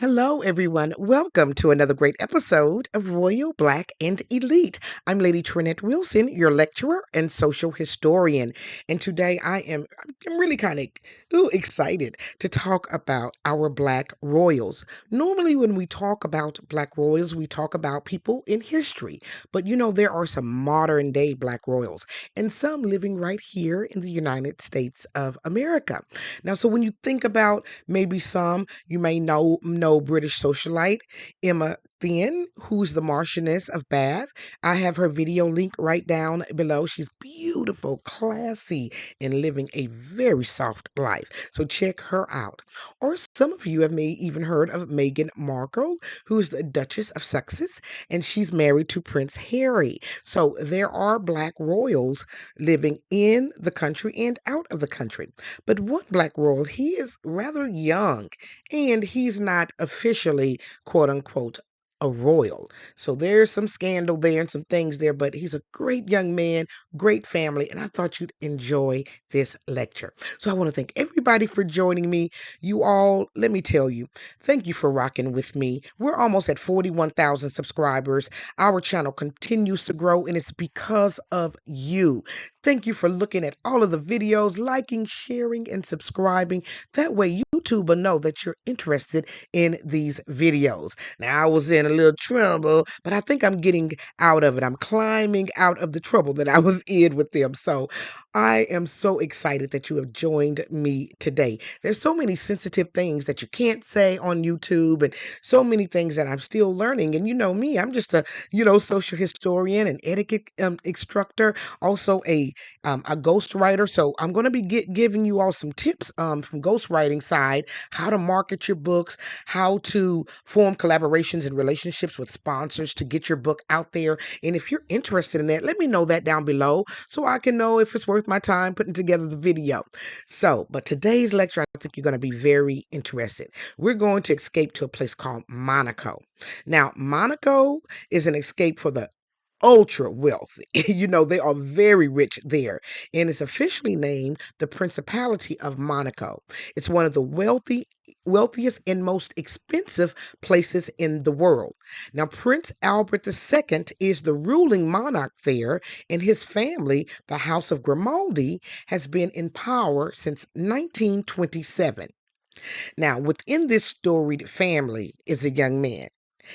Hello, everyone. Welcome to another great episode of Royal Black and Elite. I'm Lady TrenettWilson, your lecturer and social historian. And today I'm really kind of excited to talk about our Black royals. Normally, when we talk about Black royals, we talk about people in history. But there are some modern day Black royals and some living right here in the United States of America. Now, so when you think about maybe some you may know British socialite Emma Thin, who's the Marchioness of Bath. I have her video link right down below. She's beautiful, classy, and living a very soft life. So check her out. Or some of you have may even heard of Meghan Markle, who's the Duchess of Sussex, and she's married to Prince Harry. So there are Black royals living in the country and out of the country. But one Black royal, he is rather young and he's not officially, quote unquote, a royal. So there's some scandal there and some things there, but he's a great young man, great family, and I thought you'd enjoy this lecture. So I want to thank everybody for joining me. You all, let me tell you, thank you for rocking with me. We're almost at 41,000 subscribers. Our channel continues to grow, and it's because of you. Thank you for looking at all of the videos, liking, sharing, and subscribing. That way YouTube will know that you're interested in these videos. Now, I was in a little trouble, but I think I'm getting out of it. I'm climbing out of the trouble that I was in with them. So I am so excited that you have joined me today. There's so many sensitive things that you can't say on YouTube and so many things that I'm still learning. And you know me, I'm just a social historian and etiquette instructor, also a ghostwriter. So I'm going to be giving you all some tips from ghostwriting side, how to market your books, how to form collaborations and relationships with sponsors to get your book out there. And if you're interested in that, let me know that down below so I can know if it's worth my time putting together the video. So, but today's lecture, I think you're going to be very interested. We're going to escape to a place called Monaco. Now, Monaco is an escape for the ultra wealthy. They are very rich there. And it's officially named the Principality of Monaco. It's one of the wealthiest and most expensive places in the world. Now, Prince Albert II is the ruling monarch there, and his family, the House of Grimaldi, has been in power since 1927. Now, within this storied family is a young man.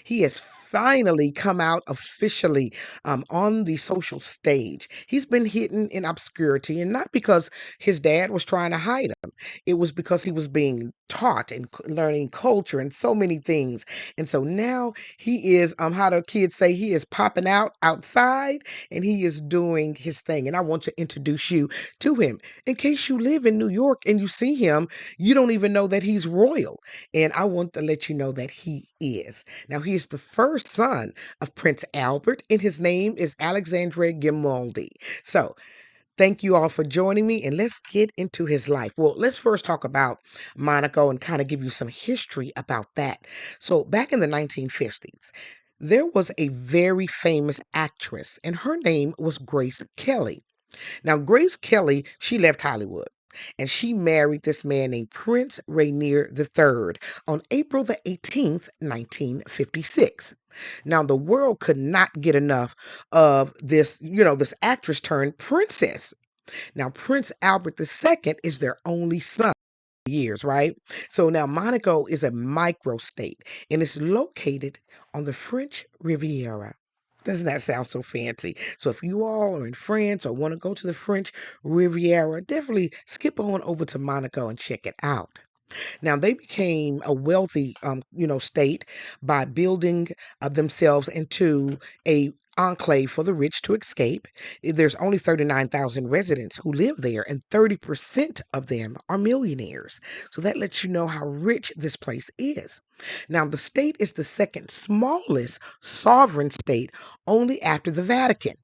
He has finally come out officially on the social stage. He's been hidden in obscurity, and not because his dad was trying to hide him. It was because he was being taught and learning culture and so many things. And so now he is, how do kids say, he is popping out outside and he is doing his thing. And I want to introduce you to him. In case you live in New York and you see him, you don't even know that he's royal. And I want to let you know that he is. Now, he is the first son of Prince Albert, and his name is Alexandre Grimaldi. So, thank you all for joining me, and let's get into his life. Well, let's first talk about Monaco and kind of give you some history about that. So, back in the 1950s, there was a very famous actress, and her name was Grace Kelly. Now, Grace Kelly, she left Hollywood and she married this man named Prince Rainier III on April the 18th, 1956. Now, the world could not get enough of this actress turned princess. Now, Prince Albert II is their only son. Years, right? So now Monaco is a microstate and it's located on the French Riviera. Doesn't that sound so fancy? So if you all are in France or want to go to the French Riviera, definitely skip on over to Monaco and check it out. Now they became a wealthy, state by building themselves into a enclave for the rich to escape. There's only 39,000 residents who live there, and 30% of them are millionaires. So that lets you know how rich this place is. Now, the state is the second smallest sovereign state, only after the Vatican.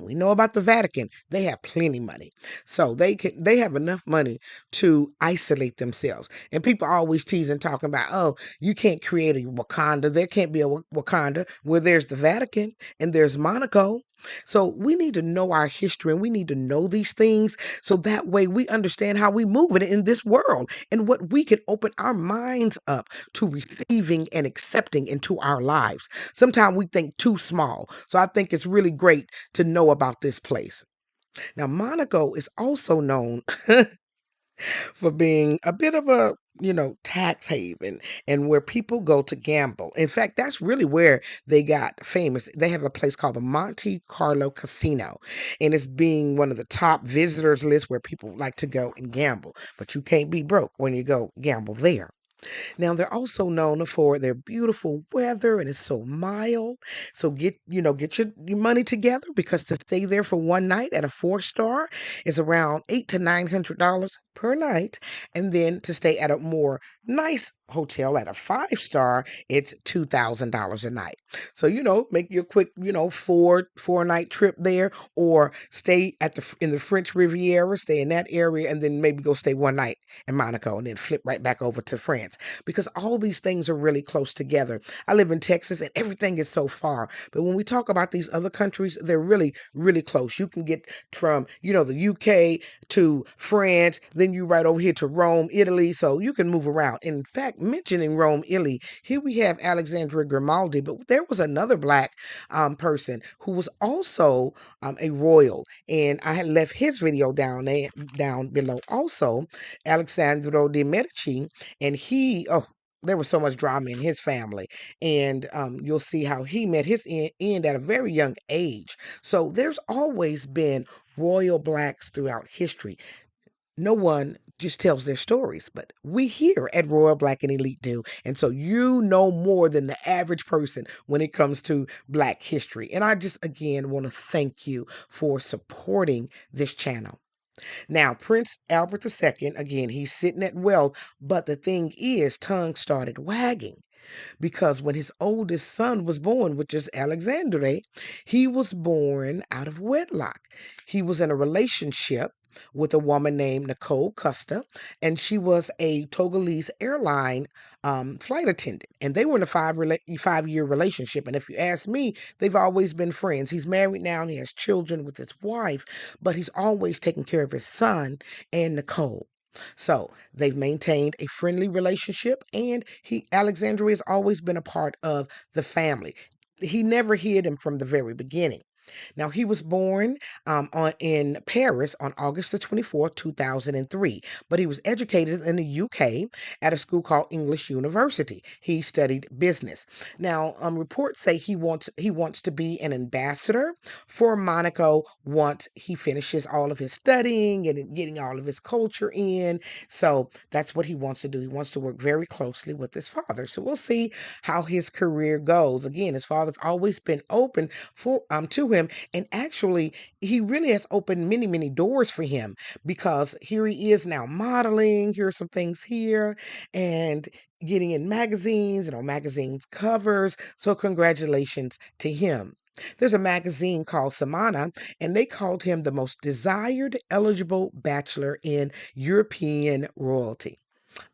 We know about the Vatican. They have plenty money. So they have enough money to isolate themselves. And people always tease and talking about, oh, you can't create a Wakanda. There can't be a Wakanda where there's the Vatican and there's Monaco. So we need to know our history and we need to know these things so that way we understand how we move it in this world and what we can open our minds up to receiving and accepting into our lives. Sometimes we think too small. So I think it's really great to know about this place. Now, Monaco is also known for being a bit of a tax haven and where people go to gamble. In fact, that's really where they got famous. They have a place called the Monte Carlo Casino, and it's being one of the top visitors lists where people like to go and gamble. But you can't be broke when you go gamble there. Now they're also known for their beautiful weather and it's so mild. So get your money together because to stay there for one night at a 4 star is around $800 to $900 per night. And then to stay at a more nice hotel at a 5 star, it's $2,000 a night. So make your quick, four night trip there, or stay in the French Riviera, stay in that area, and then maybe go stay one night in Monaco, and then flip right back over to France because all these things are really close together. I live in Texas and everything is so far. But when we talk about these other countries, they're really, really close. You can get from, the UK to France, then you right over here to Rome, Italy. So you can move around. In fact, mentioning Rome, Italy, here we have Alexandre Grimaldi, but there was another Black person who was also a royal. And I had left his video down below also, Alexandro de Medici, and there was so much drama in his family, and you'll see how he met his end at a very young age. So there's always been royal Blacks throughout history. No one just tells their stories, but we here at Royal Black and Elite do. And so you know more than the average person when it comes to Black history. And I just again want to thank you for supporting this channel. Now, Prince Albert II, again, he's sitting at wealth, but the thing is, tongue started wagging because when his oldest son was born, which is Alexandre, he was born out of wedlock. He was in a relationship with a woman named Nicole Custa, and she was a Togolese airline flight attendant. And they were in a 5-year relationship. And if you ask me, they've always been friends. He's married now and he has children with his wife, but he's always taking care of his son and Nicole. So they've maintained a friendly relationship, and Alexandria has always been a part of the family. He never hid him from the very beginning. Now, he was born in Paris on August the 24th, 2003, but he was educated in the UK at a school called English University. He studied business. Now, reports say he wants to be an ambassador for Monaco once he finishes all of his studying and getting all of his culture in. So that's what he wants to do. He wants to work very closely with his father. So we'll see how his career goes. Again, his father's always been open to him, and actually he really has opened many, many doors for him because here he is now modeling. Here are some things here, and getting in magazines and on magazines covers. So congratulations to him. There's a magazine called Samana, and they called him the most desired eligible bachelor in European royalty.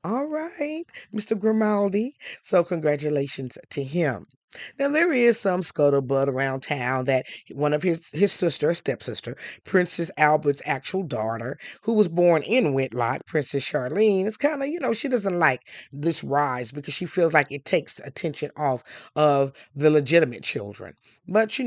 All right, Mr. Grimaldi. So congratulations to him. Now there is some scuttlebutt around town that one of his sister, stepsister, Princess Albert's actual daughter, who was born in wedlock, Princess Charlene, is kind of, she doesn't like this rise because she feels like it takes attention off of the legitimate children. But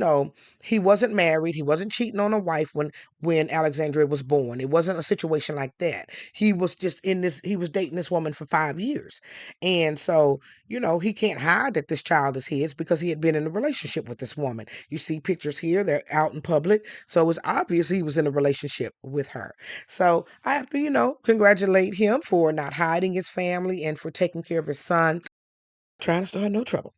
he wasn't married, he wasn't cheating on a wife when Alexandria was born. It wasn't a situation like that. He was just he was dating this woman for 5 years. And so he can't hide that this child is his because he had been in a relationship with this woman. You see pictures here, they're out in public. So it's obvious he was in a relationship with her. So I have to, congratulate him for not hiding his family and for taking care of his son, trying to start no trouble.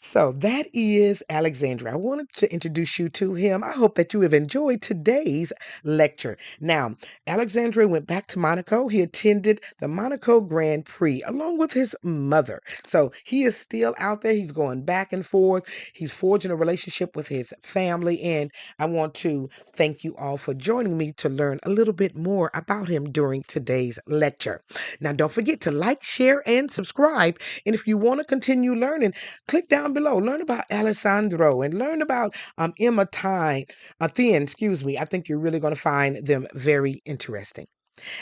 So that is Alexandre. I wanted to introduce you to him. I hope that you have enjoyed today's lecture. Now, Alexandre went back to Monaco. He attended the Monaco Grand Prix along with his mother. So he is still out there. He's going back and forth. He's forging a relationship with his family. And I want to thank you all for joining me to learn a little bit more about him during today's lecture. Now, don't forget to like, share, and subscribe. And if you want to continue learning, click down below. Learn about Alessandro and learn about Emma Thin, excuse me. I think you're really going to find them very interesting.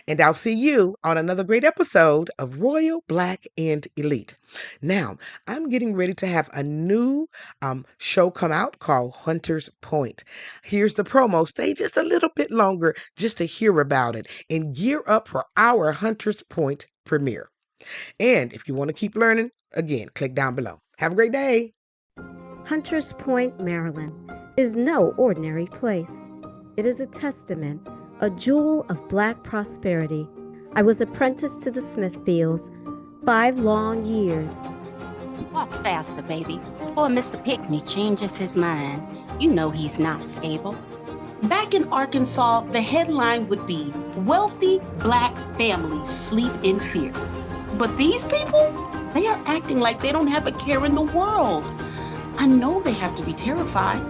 And I'll see you on another great episode of Royal Black and Elite. Now, I'm getting ready to have a new show come out called Hunter's Point. Here's the promo. Stay just a little bit longer just to hear about it and gear up for our Hunter's Point premiere. And if you want to keep learning, again, click down below. Have a great day. Hunters Point, Maryland, is no ordinary place. It is a testament, a jewel of Black prosperity. I was apprenticed to the Smithfields 5 long years. Walk faster, baby, before Mr. Pickney changes his mind. You know he's not stable. Back in Arkansas, the headline would be, "Wealthy Black families sleep in fear." But these people, they are acting like they don't have a care in the world. I know they have to be terrified.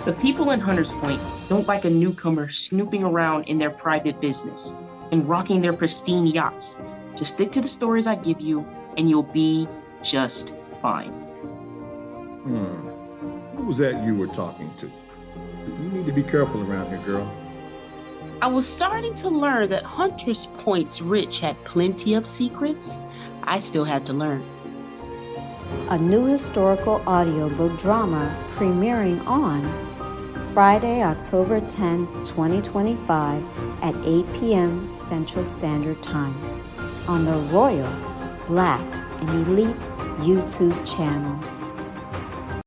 The people in Hunters Point don't like a newcomer snooping around in their private business and rocking their pristine yachts. Just stick to the stories I give you and you'll be just fine. Who was that you were talking to? You need to be careful around here, girl. I was starting to learn that Hunters Point's rich had plenty of secrets. I still had to learn. A new historical audiobook drama premiering on Friday, October 10, 2025 at 8 p.m. Central Standard Time on the Royal Black and Elite YouTube channel.